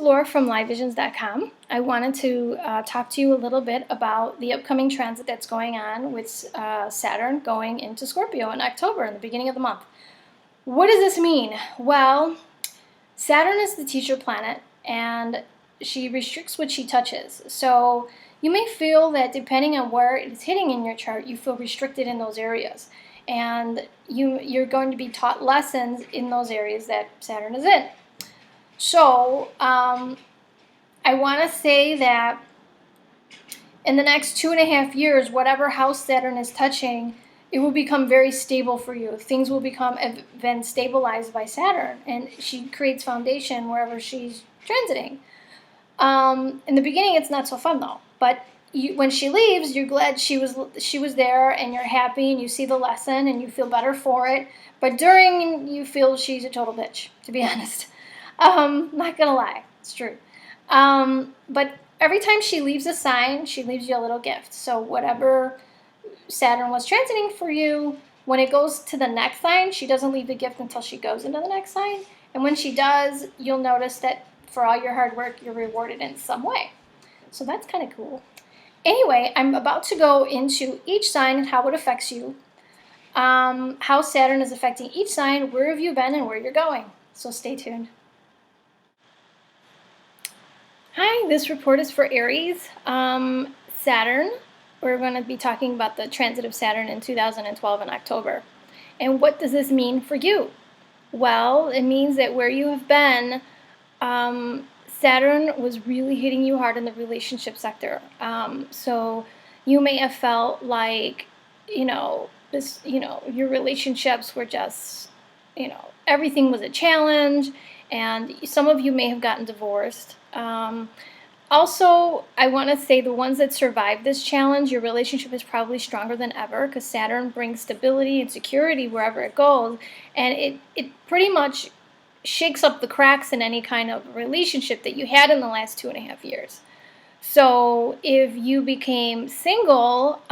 Laura from LiveVisions.com. I wanted to talk to you a little bit about the upcoming transit that's going on with Saturn going into Scorpio in October, in the beginning of the month. What does this mean? Well, Saturn is the teacher planet, and she restricts what she touches. So you may feel that depending on where it's hitting in your chart, you feel restricted in those areas. And you're going to be taught lessons in those areas that Saturn is in. So I want to say that in the next 2.5 years, whatever house Saturn is touching, it will become very stable for you. Things will become then stabilized by Saturn, and she creates foundation wherever she's transiting. In the beginning, it's not so fun though, but when she leaves, you're glad she was there, and you're happy, and you see the lesson, and you feel better for it. But during, you feel she's a total bitch, to be honest. Not gonna lie, it's true. But every time she leaves a sign, she leaves you a little gift. So whatever Saturn was transiting for you, when it goes to the next sign, she doesn't leave the gift until she goes into the next sign. And when she does, you'll notice that for all your hard work, you're rewarded in some way. So that's kind of cool. Anyway, I'm about to go into each sign and how it affects you, how Saturn is affecting each sign, where have you been, and where you're going. So stay tuned. Hi, this report is for Aries. Saturn, we're going to be talking about the transit of Saturn in 2012 in October. And what does this mean for you? Well, it means that where you have been, Saturn was really hitting you hard in the relationship sector. So you may have felt like, your relationships were just, everything was a challenge, and some of you may have gotten divorced. Also, I want to say the ones that survive this challenge, your relationship is probably stronger than ever, because Saturn brings stability and security wherever it goes, and it pretty much shakes up the cracks in any kind of relationship that you had in the last 2.5 years. So if you became single,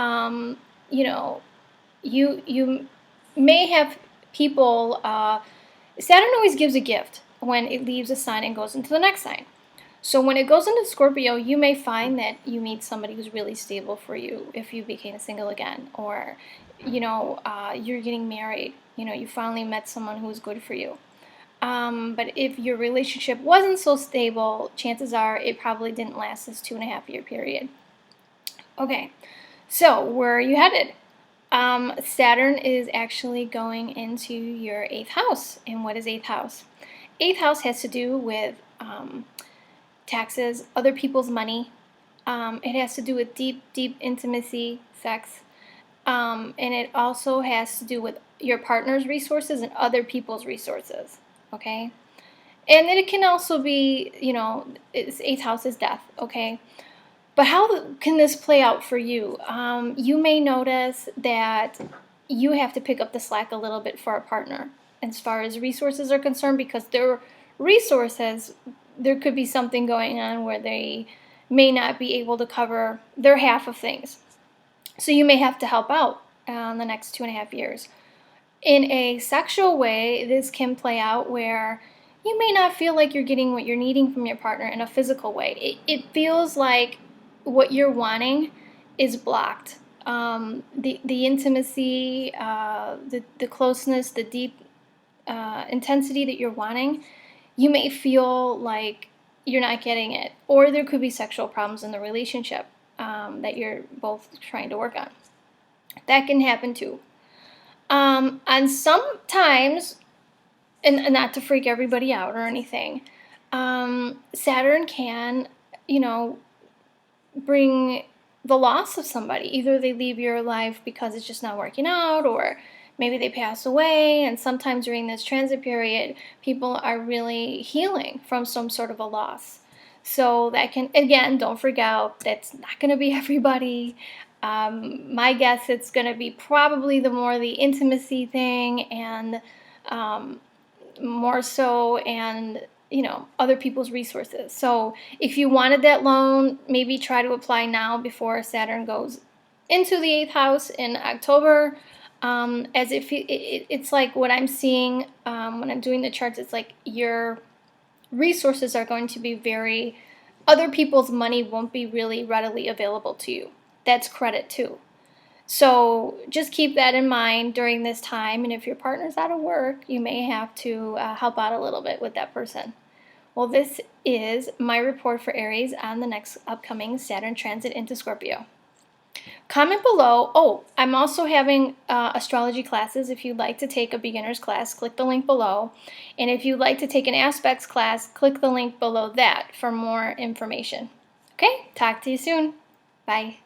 you may have people, Saturn always gives a gift when it leaves a sign and goes into the next sign. So when it goes into Scorpio, you may find that you meet somebody who's really stable for you if you became single again, or, you're getting married, you finally met someone who's good for you. But if your relationship wasn't so stable, chances are it probably didn't last this 2.5-year period. Okay, so where are you headed? Saturn is actually going into your 8th house. And what is 8th house? 8th house has to do with taxes, other people's money. It has to do with deep, deep intimacy, sex. And it also has to do with your partner's resources and other people's resources. Okay? And then it can also be, it's 8th house is death. Okay? But how can this play out for you? You may notice that you have to pick up the slack a little bit for a partner as far as resources are concerned, because their resources, there could be something going on where they may not be able to cover their half of things. So you may have to help out in the next 2.5 years. In a sexual way, this can play out where you may not feel like you're getting what you're needing from your partner in a physical way. It feels like what you're wanting is blocked. The intimacy, the closeness, the deep intensity that you're wanting, you may feel like you're not getting it. Or there could be sexual problems in the relationship that you're both trying to work on. That can happen too. And sometimes, and not to freak everybody out or anything, Saturn can, bring the loss of somebody. Either they leave your life because it's just not working out, or maybe they pass away. And sometimes during this transit period, people are really healing from some sort of a loss. So that can, again, don't freak out. That's not going to be everybody. My guess, it's going to be probably the intimacy thing, and more so, and other people's resources. So if you wanted that loan, maybe try to apply now before Saturn goes into the 8th house in October. As if it's like what I'm seeing when I'm doing the charts, it's like you're resources are going to be other people's money won't be really readily available to you. That's credit too. So just keep that in mind during this time, and if your partner's out of work, you may have to help out a little bit with that person. Well, this is my report for Aries on the next upcoming Saturn transit into Scorpio. Comment below. Oh, I'm also having astrology classes. If you'd like to take a beginner's class, click the link below. And if you'd like to take an aspects class, click the link below that for more information. Okay, talk to you soon. Bye.